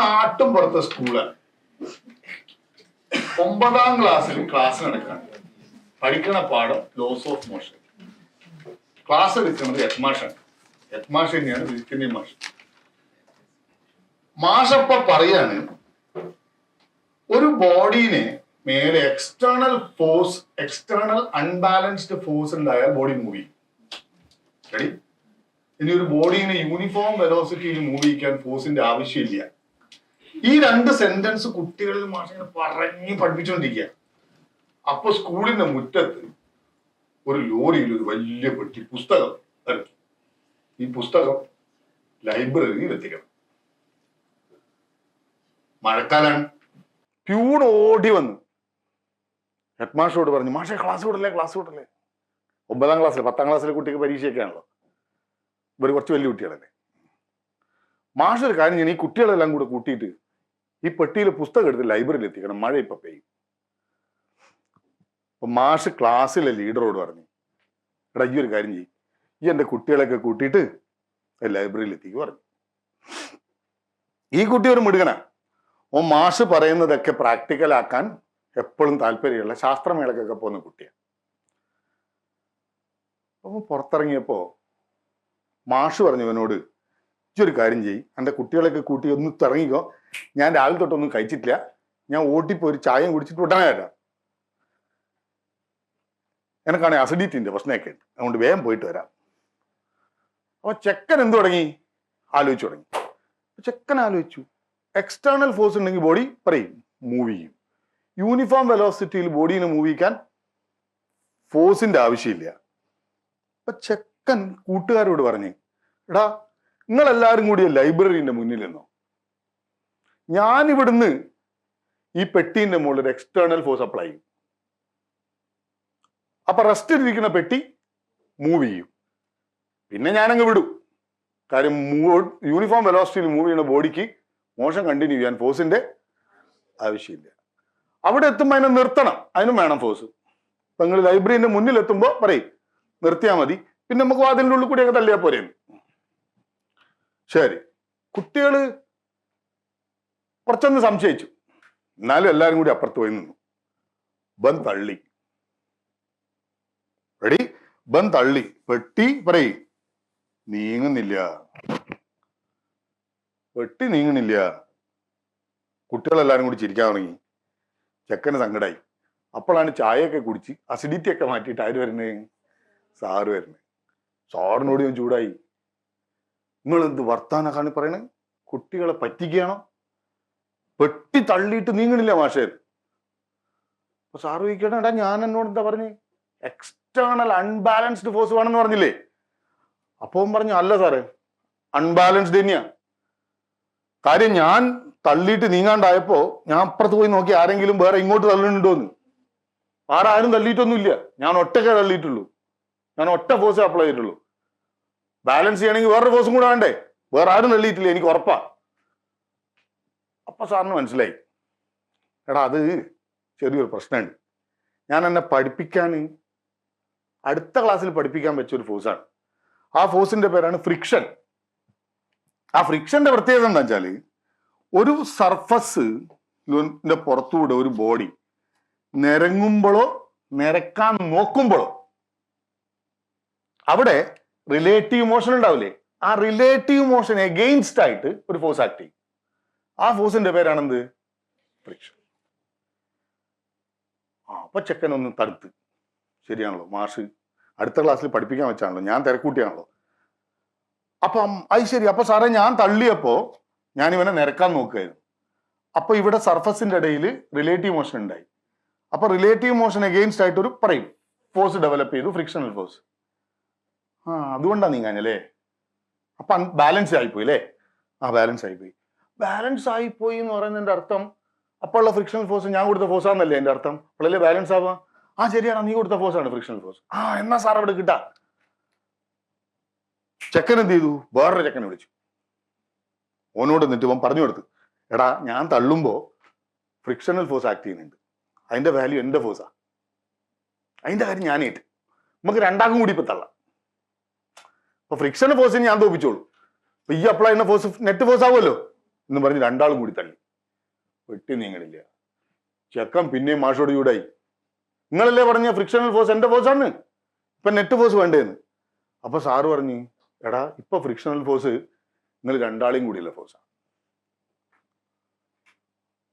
നാട്ടും പുറത്തെ സ്കൂളാണ്. 9ാം ക്ലാസ്സിൽ ക്ലാസ് നടക്കാണ്. പഠിക്കണ പാഠം ലോസ് ഓഫ് മോഷൻ. ക്ലാസ് എടുക്കുന്നത് ഹെഡ്മാഷാണ്. ഹെഡ്മാഷ് തന്നെയാണ് വിൽക്കുന്ന മാഷ്. മാഷപ്പ പറയാണ്, ഒരു ബോഡീനെ മേലെ external force, external unbalanced force ഉണ്ടായാൽ ബോഡി മൂവ് ചെയ്യും. ശരി, ഇനി ഒരു ബോഡീനെ യൂണിഫോം വെലോസിറ്റിയിൽ മൂവ് ചെയ്യിക്കാൻ ഫോഴ്സിന്റെ ആവശ്യമില്ല. ഈ 2 സെന്റൻസ് കുട്ടികളിൽ മാഷിനെ പറഞ്ഞ് പഠിപ്പിച്ചുകൊണ്ടിരിക്കുക. അപ്പൊ സ്കൂളിന്റെ മുറ്റത്ത് ഒരു ലോറിയിൽ ഒരു വലിയ പെട്ടി പുസ്തകം ഇറക്കി. ഈ പുസ്തകം ലൈബ്രറിയിൽ എത്തിക്കണം. മഴക്കാലാണ്. പ്യൂൺ ഓടി വന്നു ഹെഡ്മാസ്റ്ററോട് പറഞ്ഞു, മാഷെ ക്ലാസ് വിടല്ലേ, ക്ലാസ് വിടല്ലേ. 9ാം ക്ലാസ്സിൽ 10ാം ക്ലാസ്സിലെ കുട്ടിക്ക് പരീക്ഷയൊക്കെയാണല്ലോ. ഇവർ കുറച്ച് വലിയ കുട്ടികളല്ലേ. മാഷ് ഒരു കാര്യം ചെയ്യണം, ഈ കുട്ടികളെല്ലാം കൂടെ കൂട്ടിയിട്ട് ഈ പെട്ടിയിൽ പുസ്തകം എടുത്ത് ലൈബ്രറിയിൽ എത്തിക്കണം, മഴ ഇപ്പൊ പെയ്യും. അപ്പൊ മാഷ് ക്ലാസ്സിലെ ലീഡറോട് പറഞ്ഞു, എടാ ഈ ഒരു കാര്യം ചെയ്യും, ഈ എൻ്റെ കുട്ടികളെയൊക്കെ കൂട്ടിയിട്ട് ലൈബ്രറിയിൽ എത്തിക്ക് പറഞ്ഞു. ഈ കുട്ടി ഒരു മിടുകനാ. മാഷ് പറയുന്നതൊക്കെ പ്രാക്ടിക്കലാക്കാൻ എപ്പോഴും താല്പര്യമുള്ള ശാസ്ത്രമേളക്കൊക്കെ പോകുന്ന കുട്ടിയാണ്. അപ്പൊ പുറത്തിറങ്ങിയപ്പോ മാഷ് പറഞ്ഞു ഇവനോട്, ഒരു കാര്യം ചെയ്യും, എൻ്റെ കുട്ടികളെയൊക്കെ കൂട്ടി ഒന്ന് ഇറങ്ങിക്കോ, ഞാൻ രാവിലെ തൊട്ടൊന്നും കഴിച്ചിട്ടില്ല, ഞാൻ ഓട്ടിപ്പോ ഒരു ചായയും കുടിച്ചിട്ട് ഉടനെ വരാം, എനിക്കാണെങ്കിൽ അസിഡിറ്റിന്റെ പ്രശ്നമൊക്കെ ഉണ്ട്, അതുകൊണ്ട് വേഗം പോയിട്ട് വരാം. അപ്പൊ ചെക്കൻ എന്ത് തുടങ്ങി, ആലോചിച്ചു തുടങ്ങി. ചെക്കൻ ആലോചിച്ചു, എക്സ്റ്റേണൽ ഫോഴ്സ് ഉണ്ടെങ്കിൽ ബോഡി പറയും മൂവ് ചെയ്യും. യൂണിഫോം വെലോസിറ്റിയിൽ ബോഡീനെ മൂവ് ചെയ്യിക്കാൻ ഫോഴ്സിന്റെ ആവശ്യമില്ല. അപ്പൊ ചെക്കൻ കൂട്ടുകാരോട് പറഞ്ഞു, എടാ നിങ്ങളെല്ലാരും കൂടി ലൈബ്രറിന്റെ മുന്നിൽ നിന്നോ, ഞാൻ ഇവിടുന്ന് ഈ പെട്ടീന്റെ മുകളിൽ എക്സ്റ്റേണൽ ഫോഴ്സ് അപ്ലൈ ചെയ്യും. അപ്പൊ റെസ്റ്റിലിരിക്കുന്ന പെട്ടി മൂവ് ചെയ്യും, പിന്നെ ഞാനങ്ങ് വിടും. കാര്യം യൂണിഫോം വെലോസിറ്റിയിൽ മൂവ് ചെയ്യുന്ന ബോഡിക്ക് മോഷൻ കണ്ടിന്യൂ ചെയ്യാൻ ഫോഴ്സിന്റെ ആവശ്യമില്ല. അവിടെ എത്തുമ്പോൾ അതിനെ നിർത്തണം, അതിനും വേണം ഫോഴ്സ്. അപ്പൊ നിങ്ങൾ ലൈബ്രറിന്റെ മുന്നിൽ എത്തുമ്പോൾ പറയും നിർത്തിയാൽ മതി, പിന്നെ നമുക്ക് അതിൻ്റെ ഉള്ളിൽ കൂടിയൊക്കെ തള്ളിയാൽ പോരെ. ശരി, കുട്ടികള് കുറച്ചൊന്ന് സംശയിച്ചു, എന്നാലും എല്ലാവരും കൂടി അപ്പുറത്ത് പോയി നിന്നു. ബൻ തള്ളി. റെഡി, ബൻ തള്ളി. പെട്ടി പറയും നീങ്ങുന്നില്ല, പെട്ടി നീങ്ങുന്നില്ല. കുട്ടികളെല്ലാരും കൂടി ചിരിക്കാൻ തുടങ്ങി. ചെക്കന് സങ്കടായി. അപ്പോഴാണ് ചായയൊക്കെ കുടിച്ച് അസിഡിറ്റി ഒക്കെ മാറ്റിയിട്ട് ആര് വരുന്നത്, സാറ് വരുന്നത്. സാറിനോട് ഞാൻ ചൂടായി, നിങ്ങൾ എന്ത് വർത്താനൊക്കെയാണ് പറയണേ, കുട്ടികളെ പറ്റിക്കുകയാണോ, പെട്ടി തള്ളിയിട്ട് നീങ്ങണില്ല മാഷേ. അപ്പൊ സാറ് ചോദിക്കണം, എടാ ഞാൻ എന്നോട് എന്താ പറഞ്ഞു, എക്സ്റ്റേണൽ അൺബാലൻസ്ഡ് ഫോഴ്സ് വേണമെന്ന് പറഞ്ഞില്ലേ. അപ്പം പറഞ്ഞു, അല്ല സാറേ അൺബാലൻസ്ഡ് തന്നെയാ. കാര്യം ഞാൻ തള്ളിയിട്ട് നീങ്ങാണ്ടായപ്പോ ഞാൻ അപ്പുറത്ത് പോയി നോക്കി ആരെങ്കിലും വേറെ ഇങ്ങോട്ട് തള്ളുന്നുണ്ടോന്ന്. ആരും തള്ളിയിട്ടൊന്നുമില്ല, ഞാൻ ഒറ്റക്കേ തള്ളിയിട്ടുള്ളൂ, ഞാൻ ഒറ്റ ഫോഴ്സ് അപ്ലൈ ചെയ്തിട്ടുള്ളൂ. ബാലൻസ് ചെയ്യണമെങ്കിൽ വേറൊരു ഫോഴ്സും കൂടെ വേണ്ടേ, വേറെ ആരും തള്ളിയിട്ടില്ല, എനിക്ക് ഉറപ്പാ. അപ്പൊ സാറിന് മനസ്സിലായി, എടാ അത് ചെറിയൊരു പ്രശ്നമുണ്ട്. ഞാൻ എന്നെ പഠിപ്പിക്കാൻ അടുത്ത ക്ലാസ്സിൽ പഠിപ്പിക്കാൻ പറ്റിയൊരു ഫോഴ്സാണ്. ആ ഫോഴ്സിന്റെ പേരാണ് ഫ്രിക്ഷൻ. ആ ഫ്രിക്ഷന്റെ പ്രത്യേകത എന്താ വെച്ചാല്, ഒരു സർഫസ് പുറത്തുകൂടെ ഒരു ബോഡി നിരങ്ങുമ്പോഴോ നിരക്കാൻ നോക്കുമ്പോഴോ അവിടെ റിലേറ്റീവ് മോഷൻ ഉണ്ടാവില്ലേ, ആ റിലേറ്റീവ് മോഷൻ എഗെയിൻസ്റ്റ് ആയിട്ട് ഒരു ഫോഴ്സ് ആക്ട് ചെയ്യും. ആ ഫോഴ്സിന്റെ പേരാണെന്ത്, ഫ്രിക്ഷൻ. അപ്പൊ ചെക്കൻ ഒന്ന് തടുത്ത്, ശരിയാണല്ലോ മാഷ് അടുത്ത ക്ലാസ്സിൽ പഠിപ്പിക്കാൻ വെച്ചാണല്ലോ, ഞാൻ തിരക്കൂട്ടിയാണല്ലോ. അപ്പം അത് ശരി. അപ്പൊ സാറേ ഞാൻ തള്ളിയപ്പോ ഞാൻ ഇവനെ നിരക്കാൻ നോക്കുകയായിരുന്നു. അപ്പൊ ഇവിടെ സർഫസിന്റെ ഇടയിൽ റിലേറ്റീവ് മോഷൻ ഉണ്ടായി. അപ്പൊ റിലേറ്റീവ് മോഷൻ എഗെയിൻസ്റ്റ് ആയിട്ട് ഒരു പറയും ഫോഴ്സ് ഡെവലപ്പ് ചെയ്തു, ഫ്രിക്ഷണൽ ഫോഴ്സ്. അതുകൊണ്ടാണ് നീങ്ങാഞ്ഞല്ലേ. അപ്പൊ ബാലൻസ് ആയിപ്പോയി അല്ലേ. ബാലൻസ് ആയിപ്പോയി. ബാലൻസ് ആയിപ്പോയി എന്ന് പറയുന്നതിന്റെ അർത്ഥം അപ്പോഴുള്ള ഫ്രിക്ഷണൽ ഫോഴ്സ് ഞാൻ കൊടുത്ത ഫോഴ്സ് ആണെന്നല്ലേ എന്റെ അർത്ഥം. അപ്പോഴല്ലേ ബാലൻസ് ആവാ. ശരിയാണ്, നീ കൊടുത്ത ഫോഴ്സ് ആണ് ഫ്രിക്ഷണൽ ഫോഴ്സ്. എന്നാ സാർ അവിടെ കിട്ടാ. ചെക്കൻ എന്ത് ചെയ്തു, വേറൊരു ചെക്കനെ വിളിച്ചു. ഓനോട് എന്നിട്ട് ഇവൻ പറഞ്ഞു കൊടുത്തു, എടാ ഞാൻ തള്ളുമ്പോ ഫ്രിക്ഷണൽ ഫോഴ്സ് ആക്ട് ചെയ്യുന്നുണ്ട്, അതിന്റെ വാല്യൂ എന്റെ ഫോഴ്സാ, അതിന്റെ കാര്യം ഞാനേറ്റ്, നമുക്ക് രണ്ടാക്കും കൂടി ഇപ്പൊ തള്ളാം. അപ്പൊ ഫ്രിക്ഷണൽ ഫോഴ്സിന് ഞാൻ തോപ്പിച്ചോളൂ, അപ്പൊ ഈ അപ്ലൈ ചെയ്യുന്ന ഫോഴ്സ് നെറ്റ് ഫോഴ്സ് ആവുമല്ലോ, എന്ന് പറഞ്ഞ് രണ്ടാളും കൂടി തള്ളി. വെട്ടി നീങ്ങണില്ല. ചെക്കൻ പിന്നെയും മാഷോട് ചൂടായി. നിങ്ങളല്ലേ പറഞ്ഞ ഫ്രിക്ഷണൽ ഫോഴ്സ് എന്റെ ഫോഴ്സ് ആണ്, ഇപ്പൊ നെറ്റ് ഫോഴ്സ് വേണ്ടേന്ന്. അപ്പൊ സാറ് പറഞ്ഞു, എടാ ഇപ്പൊ ഫ്രിക്ഷണൽ ഫോഴ്സ് നിങ്ങൾ രണ്ടാളെയും കൂടിയുള്ള ഫോഴ്സാണ്.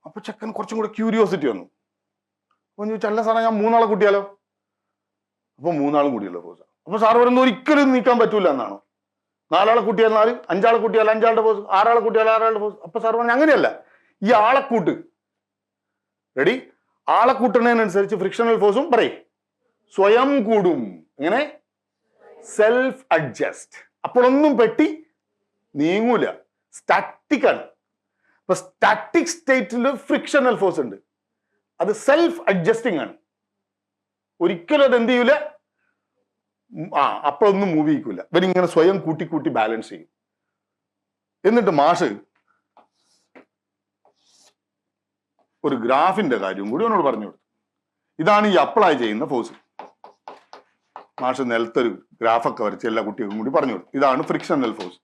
അപ്പൊ ചെക്കൻ കുറച്ചും കൂടെ ക്യൂരിയോസിറ്റി വന്നു. അപ്പൊ ചോദിച്ചാൽ അല്ല സാറേ ഞാൻ 3 ആളെ കൂട്ടിയാലോ? അപ്പൊ 3 ആളും കൂടിയുള്ള ഫോഴ്സാണ്. അപ്പൊ സാറ് പറയുന്നത് ഒരിക്കലും നീക്കാൻ പറ്റൂല എന്നാണോ? 4 ആളെ കൂട്ടിയാൽ 4, 5 ആളെ കൂട്ടിയാൽ 5 ആളുടെ ഫോഴ്സ്, 6 ആളെ കൂട്ടിയാൽ 6 ആളുടെ ഫോഴ്സ്. അപ്പൊ സാർ പറഞ്ഞു അങ്ങനെയല്ല, ഈ ആളെ കൂട്ട്. റെഡി? ആളെ കൂട്ടുന്നതിനനുസരിച്ച് ഫ്രിക്ഷണൽ ഫോഴ്സും പറയും സ്വയം കൂടും. എങ്ങനെ? Self adjust. അപ്പോഴൊന്നും പെട്ടി നീങ്ങൂല, സ്റ്റാറ്റിക് ആണ്. ഇപ്പൊ സ്റ്റാറ്റിക് സ്റ്റേറ്റിൽ ഫ്രിക്ഷണൽ ഫോഴ്സ് ഉണ്ട്, അത് സെൽഫ് അഡ്ജസ്റ്റിംഗ് ആണ്. ഒരിക്കലും അത് എന്ത് ചെയ്യൂല, അപ്പോഴൊന്നും മൂവ് ചെയ്യിക്കൂല. ഇവരിങ്ങനെ സ്വയം കൂട്ടി കൂട്ടി ബാലൻസ് ചെയ്യും. എന്നിട്ട് മാഷ് ഒരു ഗ്രാഫിന്റെ കാര്യം കൂടി അവനോട് പറഞ്ഞു കൊടുത്തു. ഇതാണ് ഈ അപ്ലൈ ചെയ്യുന്ന ഫോഴ്സ്. മാഷ് നിലത്തൊരു ഗ്രാഫൊക്കെ വരച്ച് എല്ലാ കുട്ടികൾക്കും കൂടി പറഞ്ഞു കൊടുത്തു. ഇതാണ് ഫ്രിക്ഷണൽ ഫോഴ്സ്.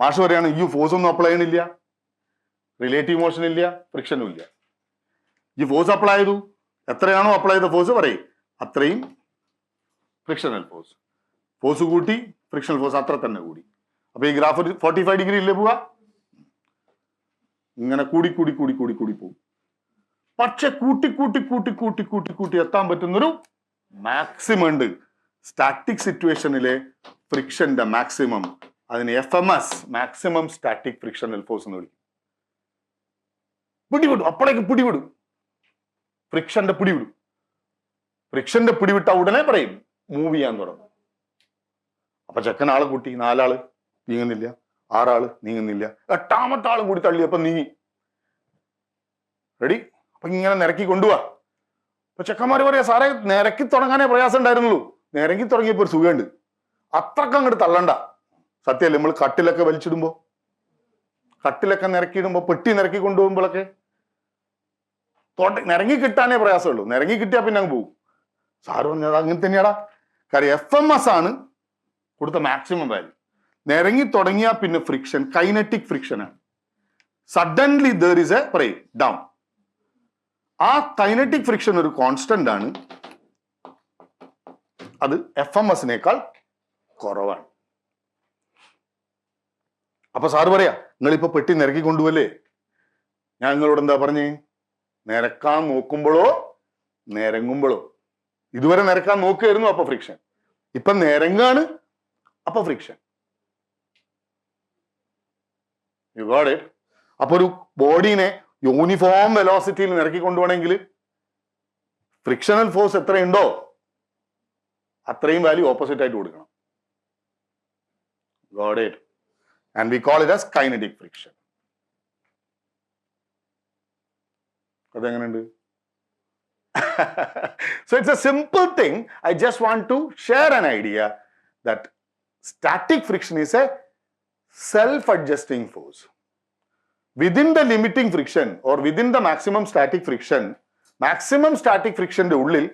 മാഷ് പറയാണ് ഈ ഫോഴ്സ് ഒന്നും അപ്ലൈ ചെയ്യണില്ല, റിലേറ്റീവ് മോഷൻ ഇല്ല, ഫ്രിക്ഷനും ഇല്ല. ഈ ഫോഴ്സ് അപ്ലൈ ചെയ്തു, എത്രയാണോ അപ്ലൈ ചെയ്ത ഫോഴ്സ് പറയും അത്രയും ഫ്രിക്ഷണൽ ഫോഴ്സ്. ഫോഴ്സ് കൂട്ടി, ഫ്രിക്ഷണൽ ഫോഴ്സ് അത്ര തന്നെ കൂടി. അപ്പൊ ഈ ഗ്രാഫ് 45 ഡിഗ്രി ഇല്ലേ പോവാ, ഇങ്ങനെ കൂടി കൂടി കൂടി കൂടി കൂടി പോകും. പക്ഷെ കൂട്ടി കൂട്ടി കൂട്ടി കൂട്ടി കൂട്ടി കൂട്ടി എത്താൻ പറ്റുന്നൊരു മാക്സിമം ഉണ്ട്. സ്റ്റാറ്റിക് സിറ്റുവേഷനിലെ ഫ്രിക്ഷന്റെ മാക്സിമം, അതിന് FMS, maximum static frictional force എന്ന് വിളിക്കും. പിടിവിടും, അപ്പോഴേക്ക് പിടിവിടും, ഫ്രിക്ഷന്റെ പിടിവിടും. ഫ്രിക്ഷന്റെ പിടിവിട്ട ഉടനെ പറയും മൂവ് ചെയ്യാൻ തുടങ്ങും. അപ്പൊ ചെക്കൻ ആളെ കൂട്ടി, 4 ആള് നീങ്ങുന്നില്ല, 6 ആള് നീങ്ങുന്നില്ല, 8ാമത്തെ ആളും കൂടി തള്ളിയപ്പോ നീങ്ങി. റെഡി? അപ്പൊ ഇങ്ങനെ നിരക്കി കൊണ്ടുപോവാ. അപ്പൊ ചെക്കന്മാര് പറയാ സാറേ നിരക്കി തുടങ്ങാനേ പ്രയാസം ഉണ്ടായിരുന്നുള്ളൂ, നിരക്കി തുടങ്ങിയപ്പോ ഒരു സുഖമുണ്ട്, അത്രക്ക് അങ്ങോട്ട് തള്ളണ്ട. സത്യമല്ലേ, നമ്മൾ കട്ടിലൊക്കെ വലിച്ചിടുമ്പോ, കട്ടിലൊക്കെ നിരക്കിയിടുമ്പോ, പെട്ടി നിരക്കി കൊണ്ടുപോകുമ്പോഴൊക്കെ നിരങ്ങി കിട്ടാനേ പ്രയാസമുള്ളൂ, നിരങ്ങി കിട്ടിയാ പിന്നെ അങ്ങ് പോകും. സാറ് പറഞ്ഞത് അങ്ങനെ തന്നെയാടാ. കാര്യം FMS ആണ് കൊടുത്ത മാക്സിമം വാല്യൂ. നിരങ്ങി തുടങ്ങിയാൽ പിന്നെ ഫ്രിക്ഷൻ കൈനറ്റിക് ഫ്രിക്ഷൻ ആണ്. സഡൻലി ദർ ഇസ് എ പറയും ഡൗൺ. ആ കൈനറ്റിക് ഫ്രിക്ഷൻ ഒരു കോൺസ്റ്റന്റ് ആണ്, അത് FMSനേക്കാൾ കുറവാണ്. അപ്പൊ സാറ് പറയാ നിങ്ങളിപ്പോ പെട്ടി നിരക്കി കൊണ്ടുപോലേ, ഞാൻ നിങ്ങളോട് എന്താ പറഞ്ഞേ, നിരക്കാൻ നോക്കുമ്പോഴോ നിരങ്ങുമ്പോഴോ. ഇതുവരെ നിരക്കാൻ നോക്കുകയായിരുന്നു, അപ്പൊ ഫ്രിക്ഷൻ. ഇപ്പൊ നിരങ്ങാണ്, അപ്പൊ ഫ്രിക്ഷൻ. You got it? അപ്പൊ ഒരു ബോഡീനെ യൂണിഫോം വെലോസിറ്റിയിൽ നിരക്കി കൊണ്ടുപോകണമെങ്കിൽ ഫ്രിക്ഷണൽ ഫോഴ്സ് എത്രയുണ്ടോ അത്രയും വാല്യൂ ഓപ്പോസിറ്റ് ആയിട്ട് കൊടുക്കണം. Got it? And we call it as kinetic friction. അതെങ്ങനെയുണ്ട്? So it's a simple thing. I just want to share an idea that static friction is a self-adjusting force. Within the limiting friction or within the maximum static friction ഉള്ളിൽ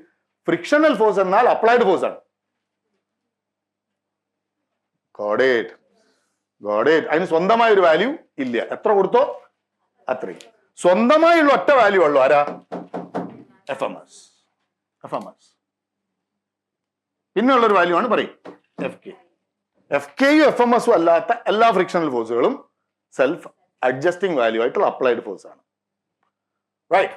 frictional force എന്നാൽ applied force ആണ്. Got it? അതിന് സ്വന്തമായ ഒരു value ഇല്ല, എത്ര കൊടുത്തോ അത്രയും. സ്വന്തമായുള്ള ഒറ്റ വാല്യൂ ഉള്ളൂ, ആരാ? FMS. പിന്നെ ഉള്ളൊരു വാല്യൂ ആണ് പറയും FK. FKയും FMSും അല്ലാത്ത എല്ലാ ഫ്രിക്ഷണൽ ഫോഴ്സുകളും സെൽഫ് അഡ്ജസ്റ്റിംഗ് വാല്യൂ ആയിട്ടുള്ള അപ്ലൈഡ് ഫോഴ്സ് ആണ്. റൈറ്റ്?